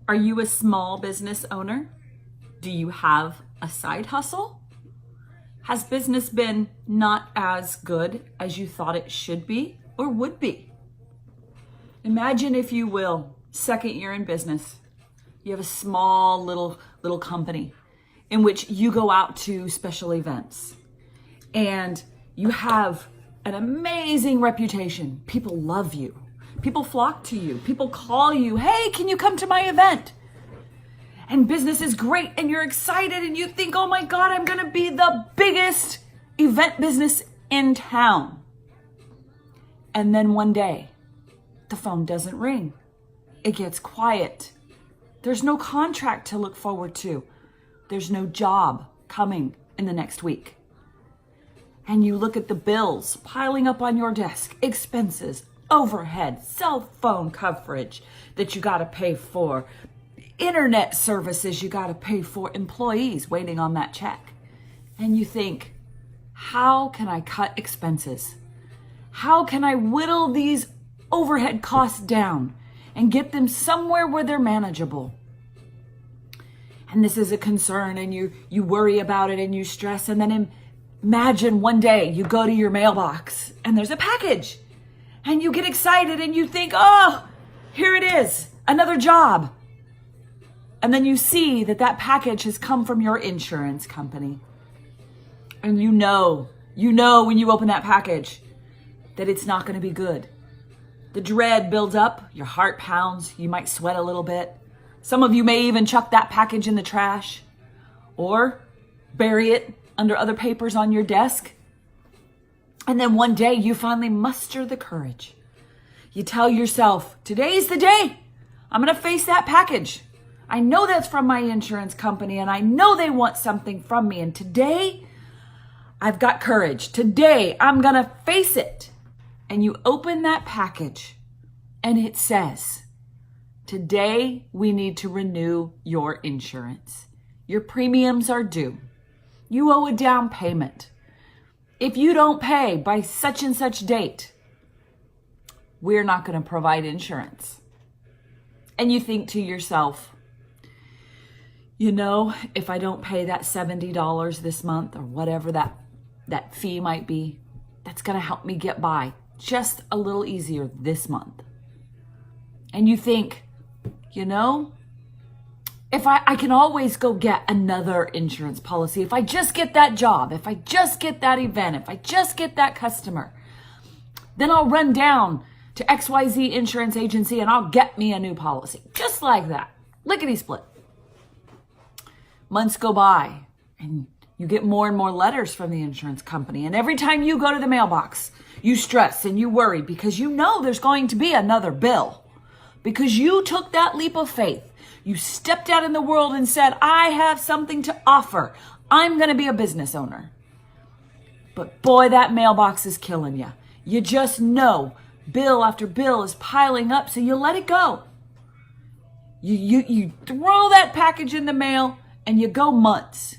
Are you a small business owner? Do you have a side hustle? Has business been not as good as you thought it should be or would be? Imagine, if you will, second year in business. You have a small little company in which you go out to special events and you have an amazing reputation. People love you. People flock to you. People call you, hey, can you come to my event? And business is great and you're excited and you think, oh my God, I'm gonna be the biggest event business in town. And then one day, the phone doesn't ring. It gets quiet. There's no contract to look forward to. There's no job coming in the next week. And you look at the bills piling up on your desk, expenses, overhead, cell phone coverage that you got to pay for, internet services you got to pay for, employees waiting on that check. And you think, how can I cut expenses? How can I whittle these overhead costs down and get them somewhere where they're manageable? And this is a concern and you worry about it and you stress, and then imagine one day you go to your mailbox and there's a package. And you get excited and you think, oh, here it is, another job. And then you see that package has come from your insurance company. And you know when you open that package that it's not going to be good. The dread builds up, your heart pounds, you might sweat a little bit. Some of you may even chuck that package in the trash or bury it under other papers on your desk. And then one day you finally muster the courage. You tell yourself, today's the day. I'm going to face that package. I know that's from my insurance company and I know they want something from me. And today I've got courage. Today I'm going to face it. And you open that package and it says, today we need to renew your insurance. Your premiums are due. You owe a down payment. If you don't pay by such and such date, we're not going to provide insurance. And you think to yourself, if I don't pay that $70 this month or whatever that fee might be, that's going to help me get by just a little easier this month. And you think, if I can always go get another insurance policy, if I just get that job, if I just get that event, if I just get that customer, then I'll run down to XYZ insurance agency and I'll get me a new policy. Just like that. Lickety split. Months go by and you get more and more letters from the insurance company. And every time you go to the mailbox, you stress and you worry because you know there's going to be another bill. Because you took that leap of faith. You stepped out in the world and said, I have something to offer. I'm going to be a business owner. But boy, that mailbox is killing you. You just know bill after bill is piling up, so you let it go. You throw that package in the mail and you go months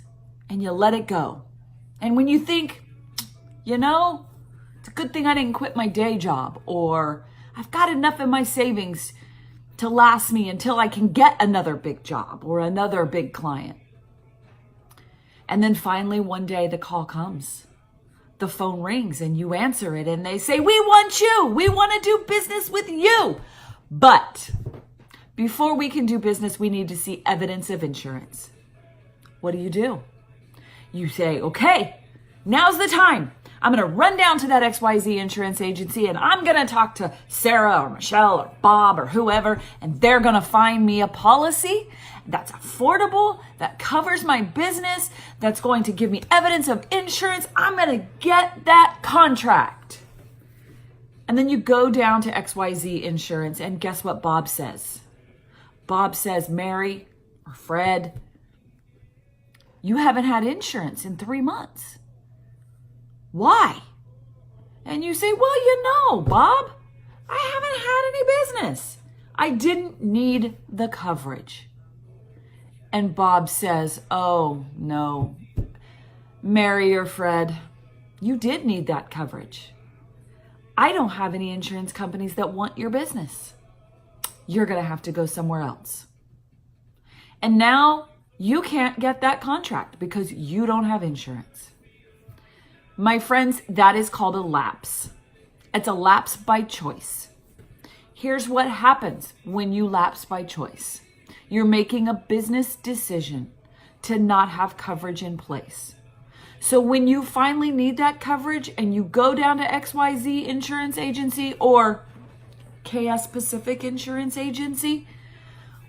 and you let it go. And when you think, it's a good thing I didn't quit my day job, or I've got enough in my savings to last me until I can get another big job or another big client. And then finally one day the call comes. The phone rings and you answer it and they say, we want you. We want to do business with you. But before we can do business, we need to see evidence of insurance. What do? You say, okay, now's the time. I'm going to run down to that XYZ insurance agency and I'm going to talk to Sarah or Michelle or Bob or whoever, and they're going to find me a policy that's affordable, that covers my business, that's going to give me evidence of insurance. I'm going to get that contract. And then you go down to XYZ insurance and guess what Bob says? Bob says, Mary or Fred, you haven't had insurance in 3 months. Why? And you say, well, Bob, I haven't had any business. I didn't need the coverage. And Bob says, oh, no, Mary or Fred, you did need that coverage. I don't have any insurance companies that want your business. You're going to have to go somewhere else. And now you can't get that contract because you don't have insurance. My friends, that is called a lapse. It's a lapse by choice. Here's what happens when you lapse by choice. You're making a business decision to not have coverage in place. So when you finally need that coverage and you go down to XYZ Insurance Agency or KS Pacific Insurance Agency,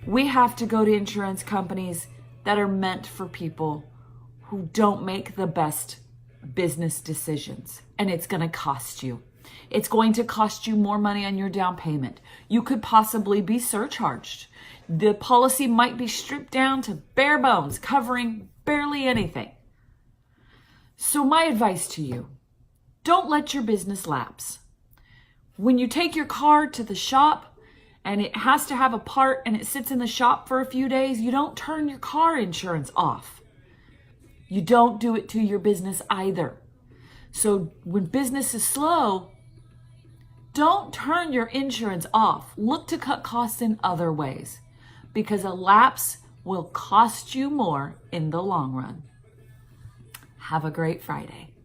we have to go to insurance companies that are meant for people who don't make the best business decisions. And it's going to cost you. It's going to cost you more money on your down payment. You could possibly be surcharged. The policy might be stripped down to bare bones, covering barely anything. So my advice to you, don't let your business lapse. When you take your car to the shop and it has to have a part and it sits in the shop for a few days, you don't turn your car insurance off. You don't do it to your business either. So when business is slow, don't turn your insurance off. Look to cut costs in other ways because a lapse will cost you more in the long run. Have a great Friday.